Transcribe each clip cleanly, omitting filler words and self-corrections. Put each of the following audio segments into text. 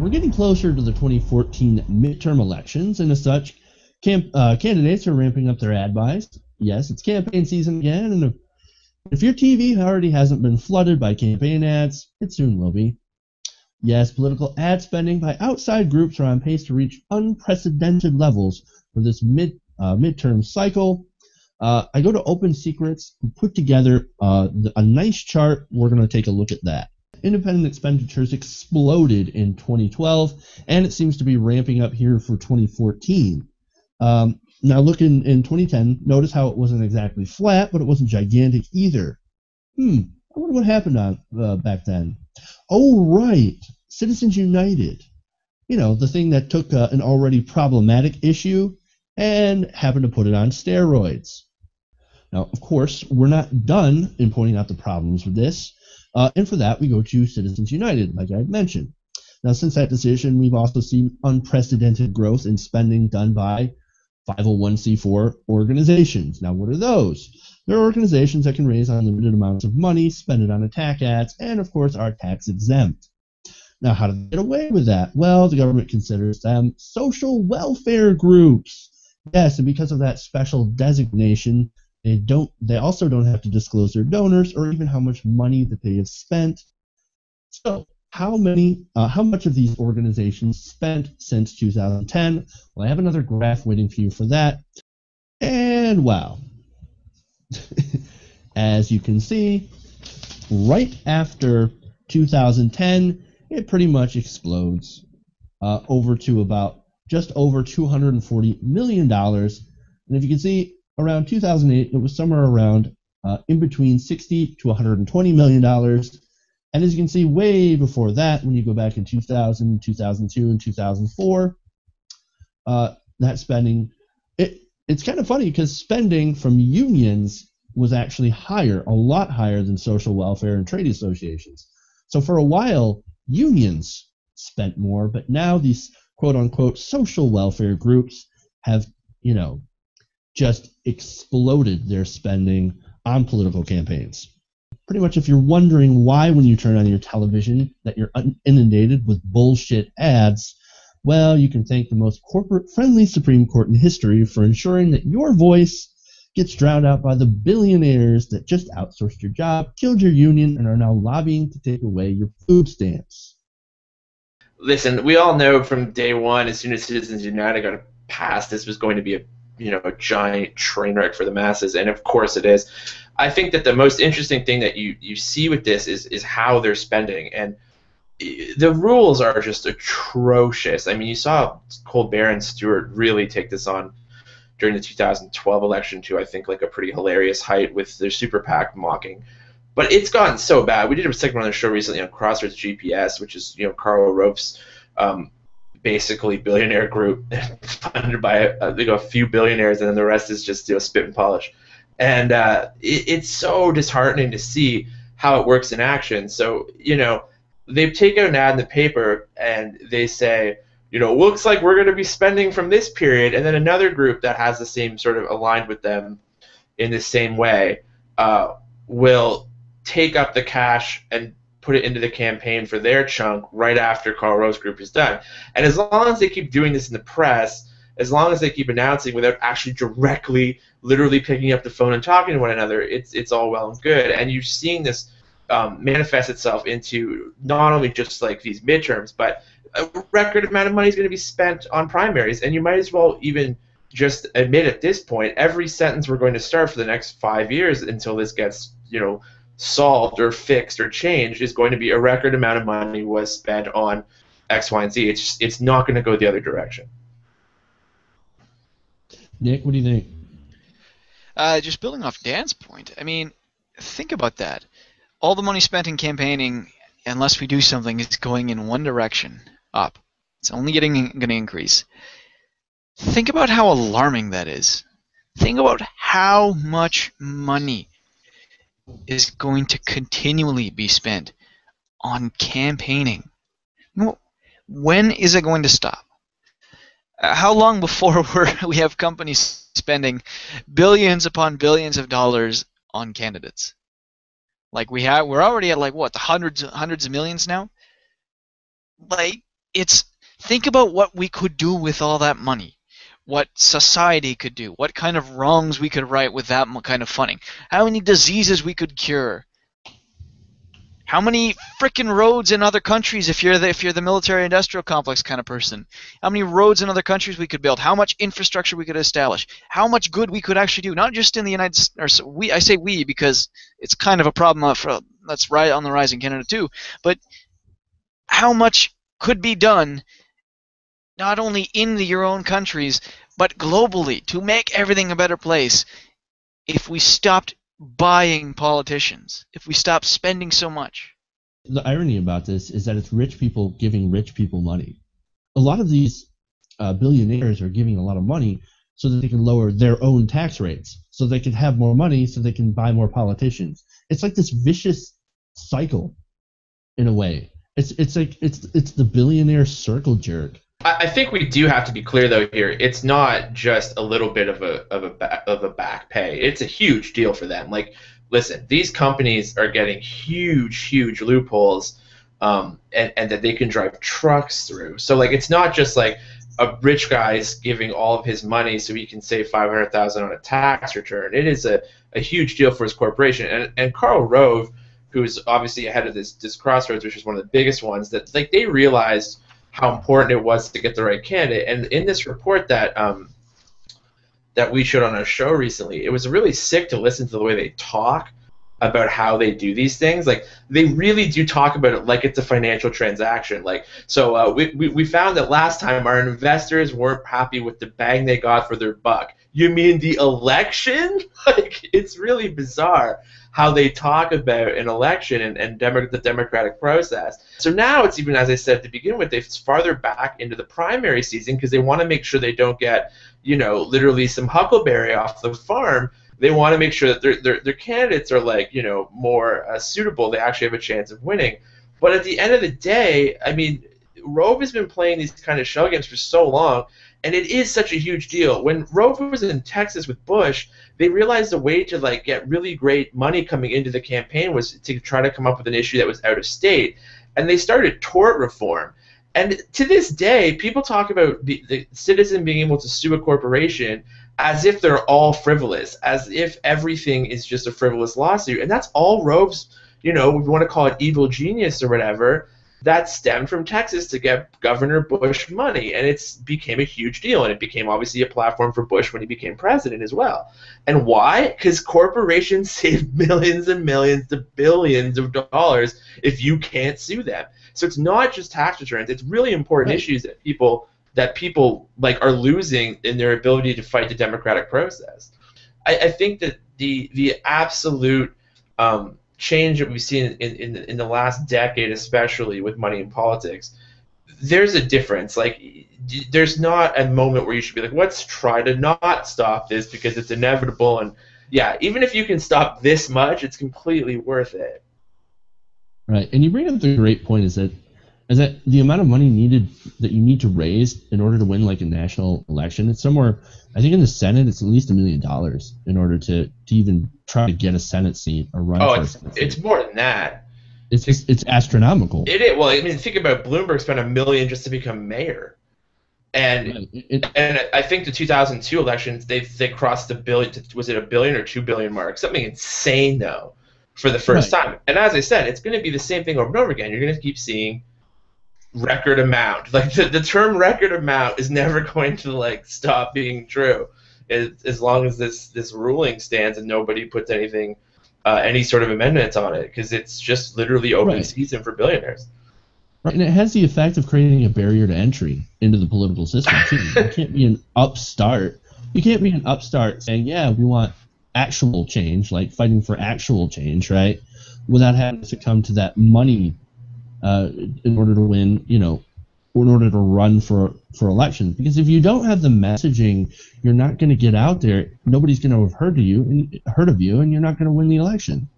we're getting closer to the 2014 midterm elections, and as such, candidates are ramping up their ad buys. Yes, it's campaign season again, and if your TV already hasn't been flooded by campaign ads, it soon will be. Yes, political ad spending by outside groups are on pace to reach unprecedented levels for this midterm cycle. I go to Open Secrets and put together a nice chart. We're going to take a look at that. Independent expenditures exploded in 2012, and it seems to be ramping up here for 2014. Now look in 2010, notice how it wasn't exactly flat, but it wasn't gigantic either. I wonder what happened back then. Oh, right, Citizens United. You know, the thing that took an already problematic issue and happened to put it on steroids. Now, of course, we're not done in pointing out the problems with this, and for that we go to Citizens United, like I had mentioned. Now, since that decision, we've also seen unprecedented growth in spending done by 501c4 organizations. Now, what are those? They're organizations that can raise unlimited amounts of money, spend it on attack ads, and of course are tax exempt. Now, how do they get away with that? Well, the government considers them social welfare groups. Yes, and because of that special designation, they also don't have to disclose their donors or even how much money that they have spent. So, how much of these organizations spent since 2010? Well, I have another graph waiting for you for that. And wow. As you can see, right after 2010, it pretty much explodes over to just over $240 million. And if you can see, around 2008, it was somewhere around in between $60 to $120 million. And as you can see, way before that, when you go back in 2000, 2002, and 2004, that spending, it's kind of funny because spending from unions was actually higher, a lot higher than social welfare and trade associations. So for a while, unions spent more, but now these quote-unquote social welfare groups have, just exploded their spending on political campaigns. Pretty much if you're wondering why when you turn on your television that you're inundated with bullshit ads, well, you can thank the most corporate-friendly Supreme Court in history for ensuring that your voice gets drowned out by the billionaires that just outsourced your job, killed your union, and are now lobbying to take away your food stamps. Listen, we all know from day one, as soon as Citizens United got passed, this was going to be a giant train wreck for the masses, and of course it is. I think that the most interesting thing that you see with this is how they're spending, and the rules are just atrocious. I mean, you saw Colbert and Stewart really take this on during the 2012 election to, I think, like a pretty hilarious height with their super PAC mocking. But it's gotten so bad. We did a segment on the show recently on Crossroads GPS, which is Karl Rove's basically billionaire group funded by a few billionaires, and then the rest is just spit and polish. And it's so disheartening to see how it works in action. So they've taken an ad in the paper and they say, looks like we're going to be spending from this period, and then another group that has the same sort of aligned with them in the same way will take up the cash and put it into the campaign for their chunk right after Karl Rove's group is done. And as long as they keep doing this in the press, as long as they keep announcing without actually directly, literally picking up the phone and talking to one another, it's all well and good. And you're seeing this manifest itself into not only just like these midterms, but a record amount of money is going to be spent on primaries. And you might as well even just admit at this point, every sentence we're going to start for the next 5 years until this gets, solved or fixed or changed is going to be a record amount of money was spent on X, Y, and Z. It's not going to go the other direction. Nick, what do you think? Just building off Dan's point, I mean, think about that. All the money spent in campaigning, unless we do something, is going in one direction, up. It's only going to increase. Think about how alarming that is. Think about how much money is going to continually be spent on campaigning. When is it going to stop? How long before we have companies spending billions upon billions of dollars on candidates? Like we're already at like what, the hundreds of millions now? Like it's think about what we could do with all that money. What society could do, what kind of wrongs we could right with that kind of funding, how many diseases we could cure, how many frickin' roads in other countries if you're the military-industrial complex kind of person, how many roads in other countries we could build, how much infrastructure we could establish, how much good we could actually do, not just in the United States. I say we because it's kind of a problem that's right on the rise in Canada too, but how much could be done not only in your own countries, but globally, to make everything a better place if we stopped buying politicians, if we stopped spending so much. The irony about this is that it's rich people giving rich people money. A lot of these billionaires are giving a lot of money so that they can lower their own tax rates, so they can have more money, so they can buy more politicians. It's like this vicious cycle, in a way. It's like it's the billionaire circle jerk. I think we do have to be clear though here. It's not just a little bit of a back pay. It's a huge deal for them. Like, listen, these companies are getting huge loopholes, and that they can drive trucks through. So like, it's not just like a rich guy's giving all of his money so he can save $500,000 on a tax return. It is a huge deal for his corporation. And Karl Rove, who is obviously ahead of this Crossroads, which is one of the biggest ones, that like they realized how important it was to get the right candidate. And in this report that that we showed on our show recently, it was really sick to listen to the way they talk about how they do these things. Like, they really do talk about it like it's a financial transaction. Like, so we found that last time our investors weren't happy with the bang they got for their buck. You mean the election? Like, it's really bizarre how they talk about an election and the democratic process. So now it's even, as I said to begin with, they've farther back into the primary season because they want to make sure they don't get, literally some huckleberry off the farm. They want to make sure that their candidates are like, more suitable. They actually have a chance of winning. But at the end of the day, I mean, Rove has been playing these kind of shell games for so long, and it is such a huge deal. When Rove was in Texas with Bush, they realized a way to like get really great money coming into the campaign was to try to come up with an issue that was out of state, and they started tort reform. And to this day, people talk about the citizen being able to sue a corporation as if they're all frivolous, as if everything is just a frivolous lawsuit. And that's all Rove's, we want to call it evil genius or whatever, that stemmed from Texas to get Governor Bush money. And it became a huge deal. And it became obviously a platform for Bush when he became president as well. And why? Because corporations save millions and millions to billions of dollars if you can't sue them. So it's not just tax returns. It's really important issues that people like are losing in their ability to fight the democratic process. I think that the absolute change that we've seen in the last decade, especially with money in politics, there's a difference. Like, there's not a moment where you should be like, let's try to not stop this because it's inevitable. And yeah, even if you can stop this much, it's completely worth it. Right, and you bring up the great point is that the amount of money needed that you need to raise in order to win like a national election, it's somewhere, I think in the Senate it's at least $1 million in order to even try to get a Senate seat or run for a Senate seat. It's more than that. It's astronomical. It is. Well, I mean, think about Bloomberg spent $1 million just to become mayor. And and I think the 2002 elections, they crossed the billion. Was it $1 billion or $2 billion mark? Something insane though, for the first time. And as I said, it's going to be the same thing over and over again. You're going to keep seeing record amount. Like the term record amount is never going to like stop being true, as long as this ruling stands and nobody puts anything, any sort of amendments on it, because it's just literally open season for billionaires. Right, and it has the effect of creating a barrier to entry into the political system too. You can't be an upstart. You can't be an upstart saying, "Yeah, we want actual change," like fighting for actual change, right? Without having to come to that money in order to win, in order to run for elections. Because if you don't have the messaging, you're not going to get out there. Nobody's going to have heard of you, and you're not going to win the election,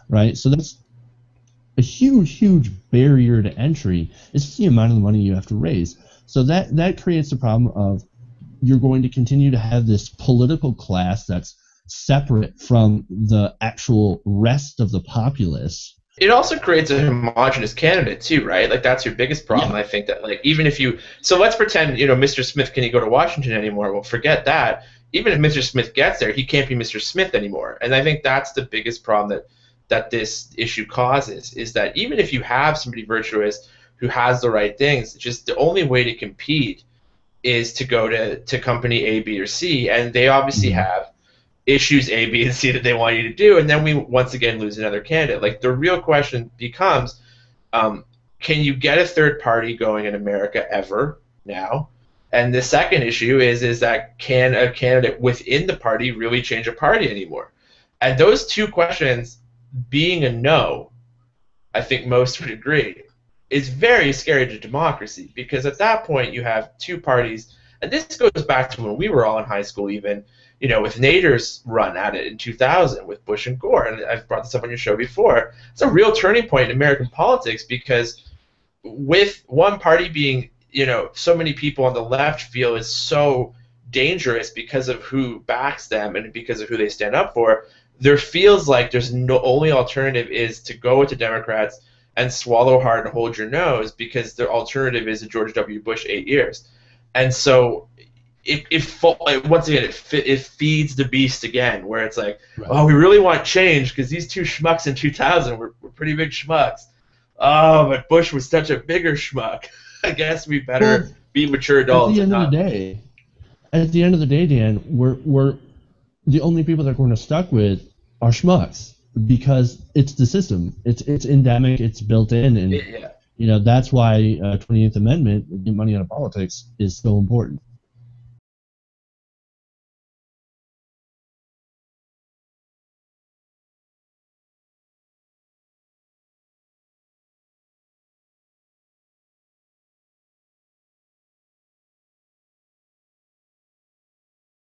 right? So that's a huge barrier to entry. It's just the amount of money you have to raise. So that creates the problem of you're going to continue to have this political class that's separate from the actual rest of the populace, It also creates a homogenous candidate too, right? Like that's your biggest problem. Yeah. I think that like even if you so let's pretend Mr. Smith can he go to Washington anymore? Well, forget that. Even if Mr. Smith gets there, he can't be Mr. Smith anymore. And I think that's the biggest problem that this issue causes is that even if you have somebody virtuous who has the right things, just the only way to compete is to go to company A, B, or C, and they obviously have issues A, B, and C that they want you to do, and then we once again lose another candidate. Like the real question becomes, can you get a third party going in America ever now? And the second issue is that can a candidate within the party really change a party anymore? And those two questions, being a no, I think most would agree, is very scary to democracy because at that point you have two parties, and this goes back to when we were all in high school even, with Nader's run at it in 2000 with Bush and Gore, and I've brought this up on your show before. It's a real turning point in American politics because with one party being, so many people on the left feel is so dangerous because of who backs them and because of who they stand up for, there feels like there's no only alternative is to go with the Democrats and swallow hard and hold your nose because their alternative is a George W. Bush 8 years. And so once again, it feeds the beast again, where it's like, right. Oh, we really want change because these two schmucks in 2000 were pretty big schmucks. Oh, but Bush was such a bigger schmuck. I guess we better be mature adults. At the end of the day, Dan, we're the only people that we're going to stuck with are schmucks because it's the system. It's endemic. It's built in, and that's why 20th Amendment, money out of politics, is so important.